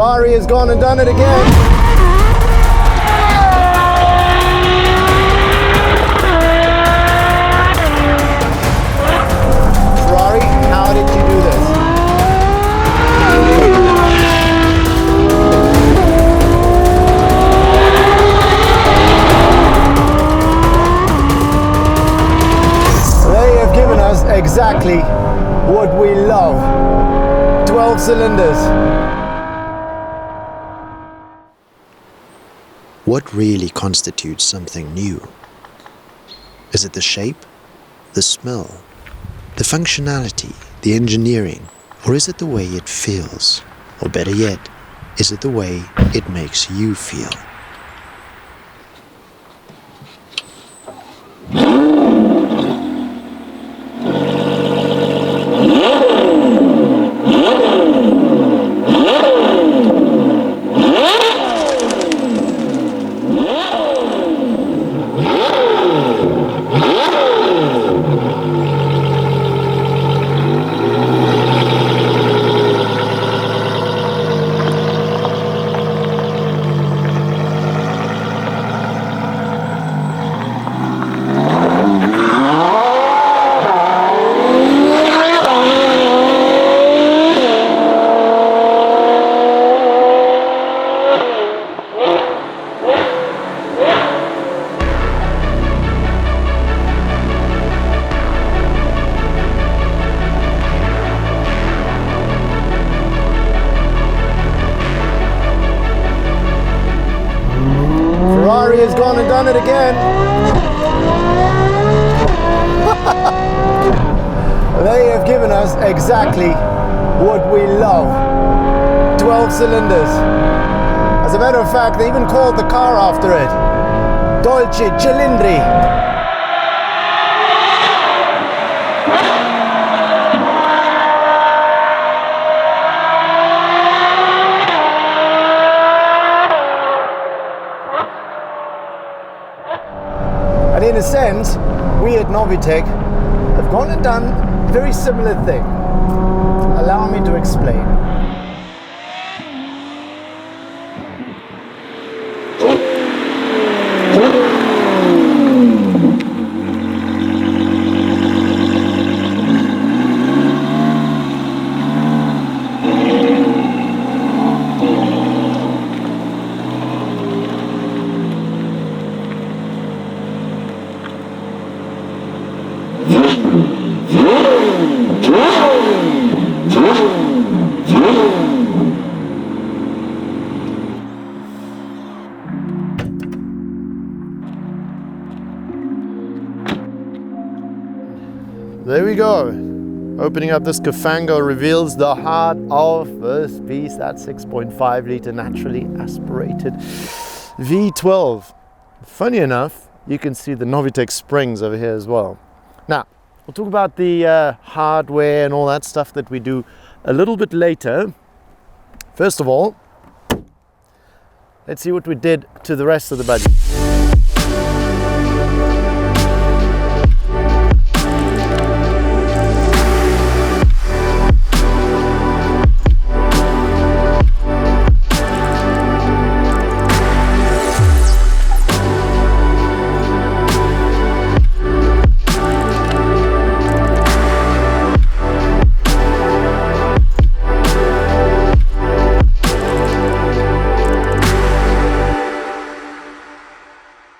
Ferrari has gone and done it again. Ferrari, how did you do this? They have given us exactly what we love. 12 cylinders. What really constitutes something new? Is it the shape, the smell, the functionality, the engineering, or is it the way it feels? Or better yet, is it the way it makes you feel? Ferrari has gone and done it again. They have given us exactly what we love. 12 cylinders. As a matter of fact, they even called the car after it. 12Cilindri. And in a sense, we at Novitec have gone and done a very similar thing. Allow me to explain. There we go. Opening up this Cafango reveals the heart of this beast. That 6.5 litre naturally aspirated V12. Funny enough, you can see the Novitec springs over here as well. Now, we'll talk about the hardware and all that stuff that we do a little bit later. First of all, let's see what we did to the rest of the body.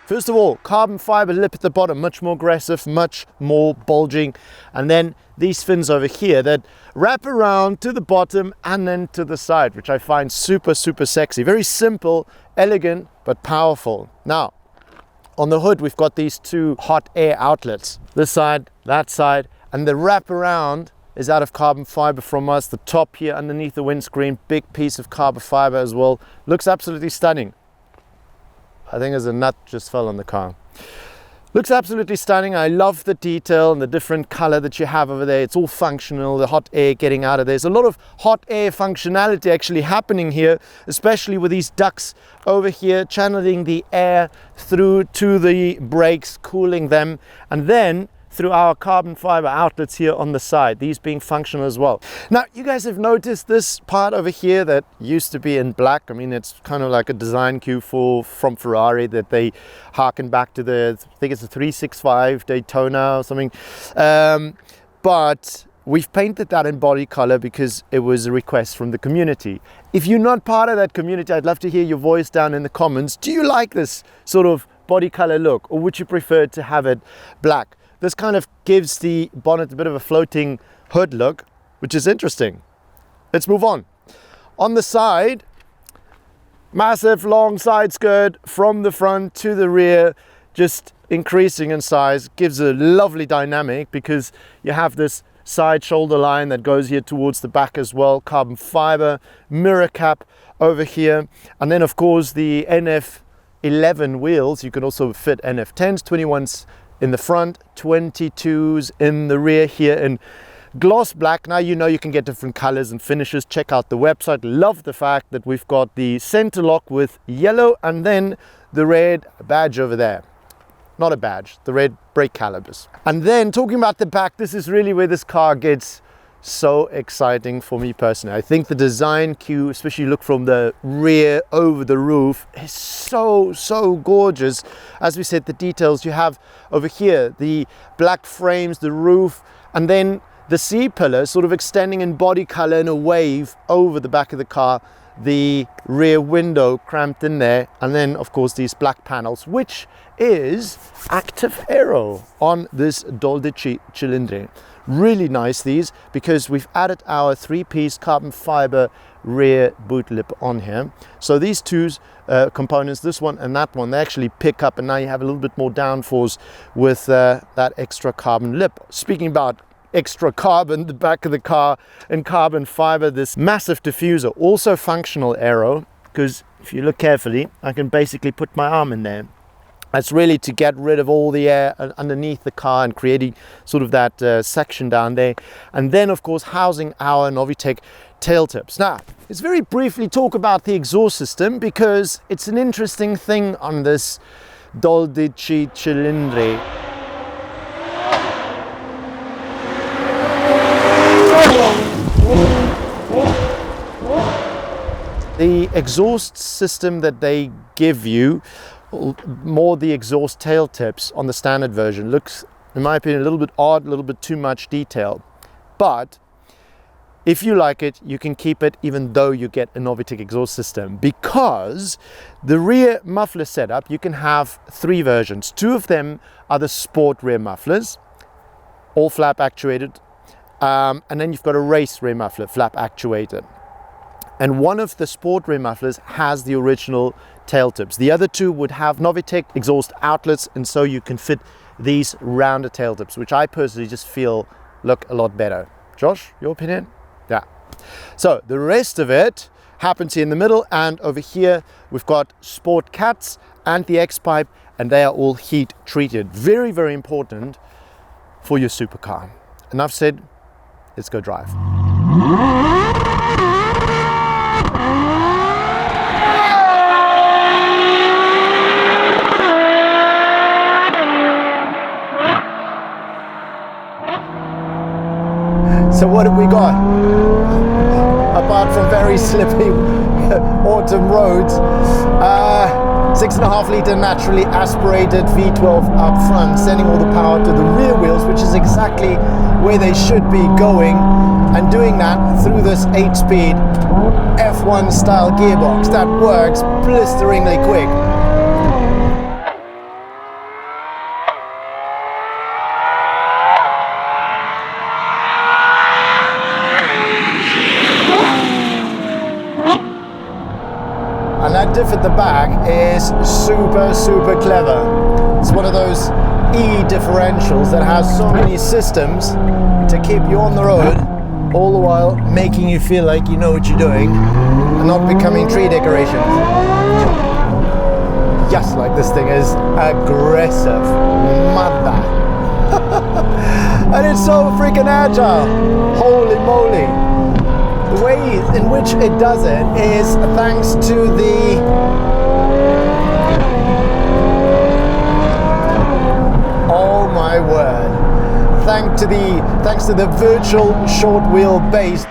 First of all, carbon fiber lip at the bottom, much more aggressive, much more bulging. And then these fins over here that wrap around to the bottom and then to the side, which I find super, super sexy. Very simple, elegant, but powerful. Now, on the hood, we've got these two hot air outlets, this side, that side, and the wrap around is out of carbon fiber from us. The top here underneath the windscreen, big piece of carbon fiber as well. Looks absolutely stunning. I think as a nut just fell on the car. Looks absolutely stunning. I love the detail and the different color that you have over there. It's all functional, the hot air getting out of there. There's a lot of hot air functionality actually happening here, especially with these ducts over here, channeling the air through to the brakes, cooling them. And then through our carbon fiber outlets here on the side, these being functional as well. Now, you guys have noticed this part over here that used to be in black. I mean, it's kind of like a design cue from Ferrari that they harken back to the, I think it's a 365 Daytona or something. But we've painted that in body color because it was a request from the community. If you're not part of that community, I'd love to hear your voice down in the comments. Do you like this sort of body color look, or would you prefer to have it black? This kind of gives the bonnet a bit of a floating hood look, which is interesting. Let's move on. On the side, massive long side skirt from the front to the rear, just increasing in size, gives a lovely dynamic because you have this side shoulder line that goes here towards the back as well, carbon fiber, mirror cap over here, and then of course the NF11 wheels. You can also fit NF10s, 21s in the front, 22s in the rear here in gloss black. Now you know you can get different colors and finishes. Check out the website. Love the fact that we've got the center lock with yellow and then the red badge over there. Not a badge, the red brake calipers. And then talking about the back, this is really where this car gets so exciting for me personally. I think the design cue, especially look from the rear over the roof, is so gorgeous. As we said, the details you have over here, the black frames, the roof, and then the C-pillar sort of extending in body color in a wave over the back of the car, the rear window cramped in there, and then of course these black panels, which is active aero on this 12Cilindri. Really nice these, because we've added our 3-piece carbon fiber rear boot lip on here. So these two components, this one and that one, they actually pick up, and now you have a little bit more downforce with that extra carbon lip. Speaking about extra carbon, the back of the car in carbon fiber, this massive diffuser, also functional aero, because if you look carefully, I can basically put my arm in there. That's really to get rid of all the air underneath the car and creating sort of that section down there. And then of course housing our Novitec tail tips. Now, let's very briefly talk about the exhaust system, because it's an interesting thing on this 12Cilindri. The exhaust system that they give you, more the exhaust tail tips on the standard version, looks, in my opinion, a little bit odd, a little bit too much detail. But if you like it, you can keep it even though you get a Novitec exhaust system, because the rear muffler setup, you can have 3 versions. 2 of them are the sport rear mufflers, all flap actuated, and then you've got a race rear muffler, flap actuated. And one of the sport rear mufflers has the original tail tips. The other 2 would have Novitec exhaust outlets, and so you can fit these rounder tail tips, which I personally just feel look a lot better. Josh, your opinion? Yeah. So the rest of it happens here in the middle, and over here we've got sport cats and the X-pipe, and they are all heat treated. Very, very important for your supercar. Enough said, let's go drive. So what have we got? Apart from very slippy autumn roads, 6.5 litre naturally aspirated V12 up front, sending all the power to the rear wheels, which is exactly where they should be going, and doing that through this 8-speed F1 style gearbox that works blisteringly quick. And that diff at the back is super clever. It's one of those E differentials that has so many systems to keep you on the road, all the while making you feel like you know what you're doing and not becoming tree decorations. Yes, like this thing is aggressive, mother. And it's so freaking agile. Holy moly. The way in which it does it is thanks to the oh my word, thanks to the virtual short wheel base.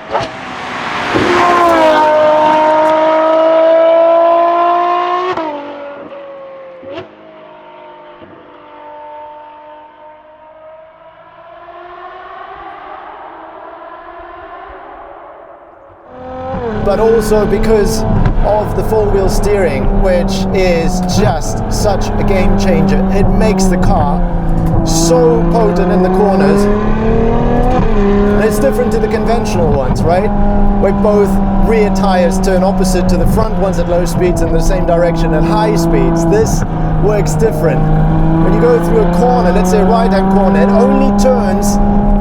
But also because of the four-wheel steering, which is just such a game changer. It makes the car so potent in the corners. And it's different to the conventional ones, right? Where both rear tires turn opposite to the front ones at low speeds in the same direction at high speeds. This works different. When you go through a corner, let's say a right-hand corner, it only turns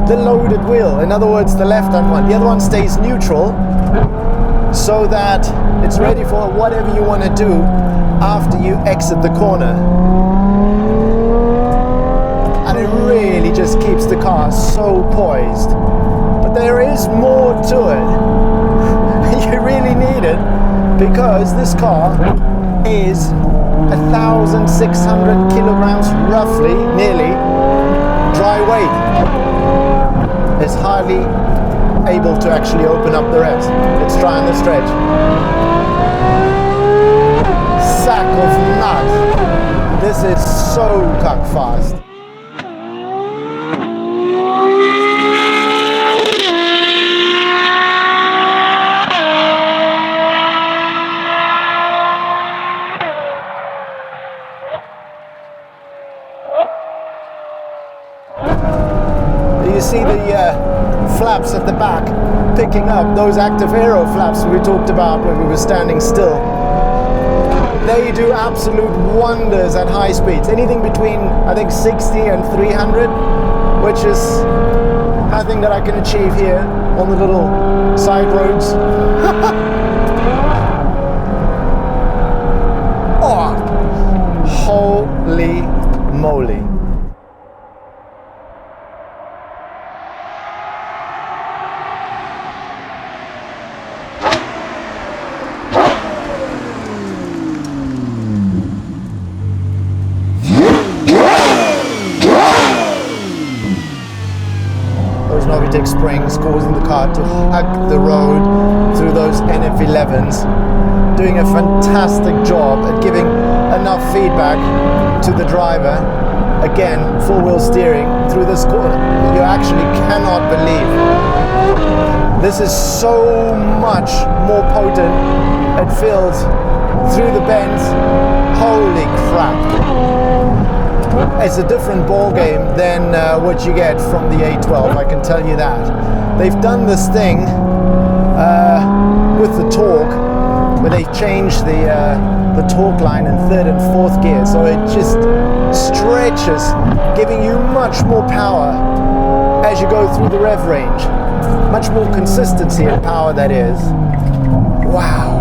the loaded wheel. In other words, the left-hand one. The other one stays neutral, so that it's ready for whatever you want to do after you exit the corner. And it really just keeps the car so poised. But there is more to it. You really need it, because this car is 1,600 kilograms roughly, nearly, dry weight. It's hardly able to actually open up the revs. Let's try on the stretch. Sack of nuts. This is so cuck fast. You see the flaps at the back picking up, those active aero flaps we talked about when we were standing still. They do absolute wonders at high speeds, anything between I think 60 and 300, which is nothing that I can achieve here on the little side roads. Oh, holy moly. Novitec springs causing the car to hug the road through those NF11s, doing a fantastic job at giving enough feedback to the driver. Again, four-wheel steering through this corner. You actually cannot believe. This is so much more potent. It feels through the bends. Holy crap. It's a different ball game than what you get from the A12, I can tell you that. They've done this thing with the torque, where they change the torque line in third and fourth gear, so it just stretches, giving you much more power as you go through the rev range. Much more consistency and power, that is. Wow.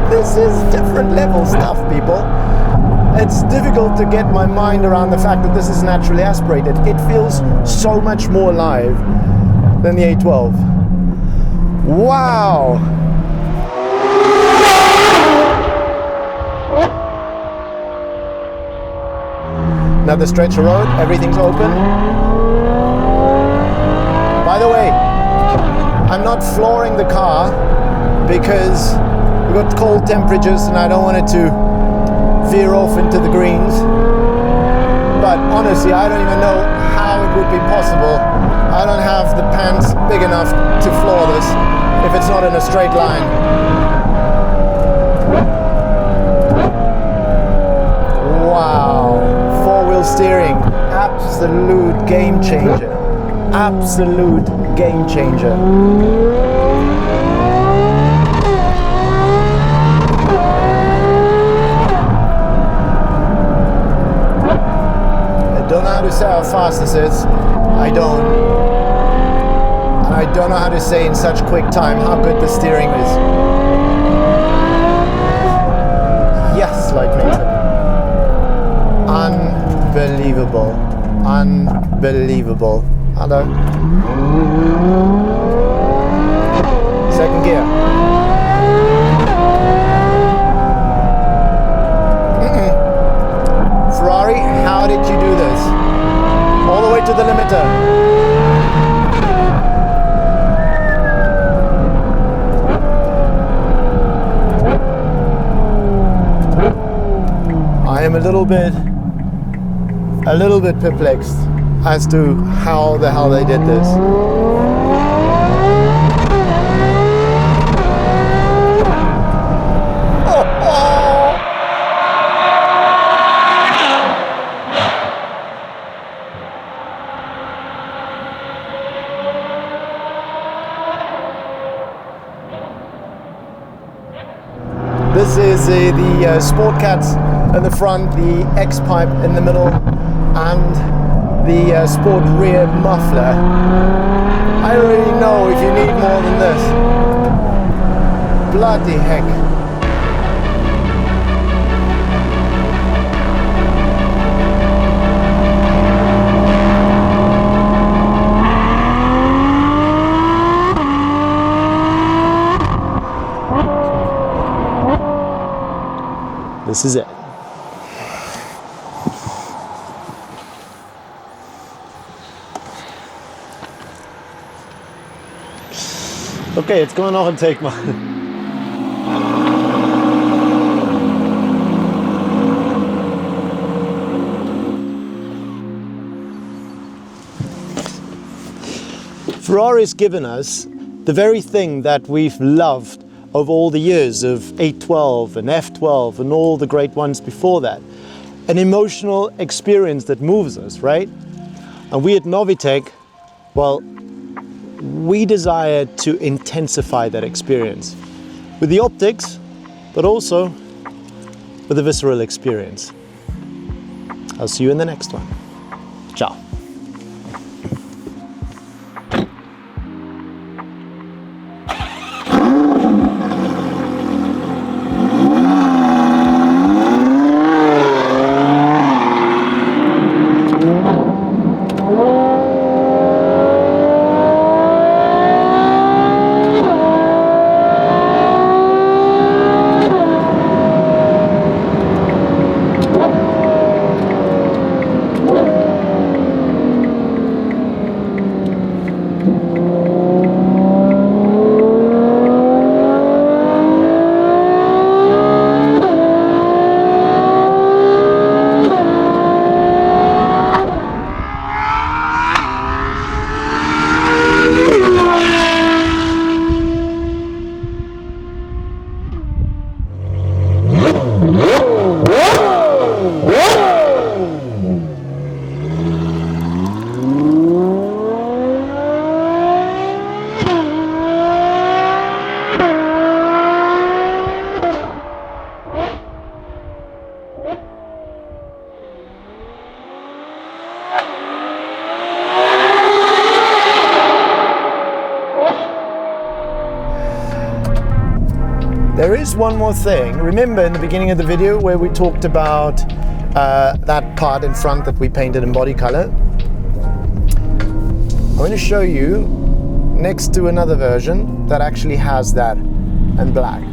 This is different level stuff, people. It's difficult to get my mind around the fact that this is naturally aspirated. It feels so much more alive than the A12. Wow! Another stretch of road, everything's open. By the way, I'm not flooring the car because we've got cold temperatures and I don't want it to veer off into the greens. But honestly, I don't even know how it would be possible. I don't have the pants big enough to floor this if it's not in a straight line. Wow, four-wheel steering, absolute game changer. Absolute game changer. I don't know how to say how fast this is. I don't. And I don't know how to say in such quick time how good the steering is. Yes, like Nathan. Unbelievable. Unbelievable. Hello. Second gear. How did you do this? All the way to the limiter. I am a little bit perplexed as to how the hell they did this. This is the Sport Cat in the front, the X-pipe in the middle, and the Sport rear muffler. I don't really know if you need more than this. Bloody heck. This is it. Okay, jetzt können wir noch einen Take machen. Ferrari's given us the very thing that we've loved of all the years of 812 and F12 and all the great ones before that. An emotional experience that moves us, right? And we at Novitec, well, we desire to intensify that experience with the optics, but also with the visceral experience. I'll see you in the next one. Ciao. There is one more thing. Remember in the beginning of the video where we talked about that part in front that we painted in body color? I'm going to show you next to another version that actually has that in black.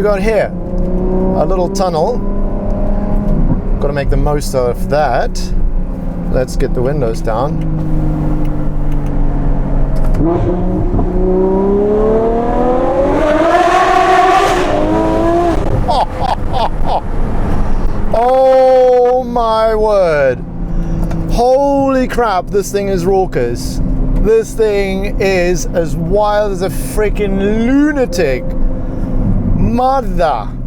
we got here? A little tunnel. Got to make the most of that. Let's get the windows down. Oh my word. Holy crap, this thing is raucous. This thing is as wild as a freaking lunatic. Mother.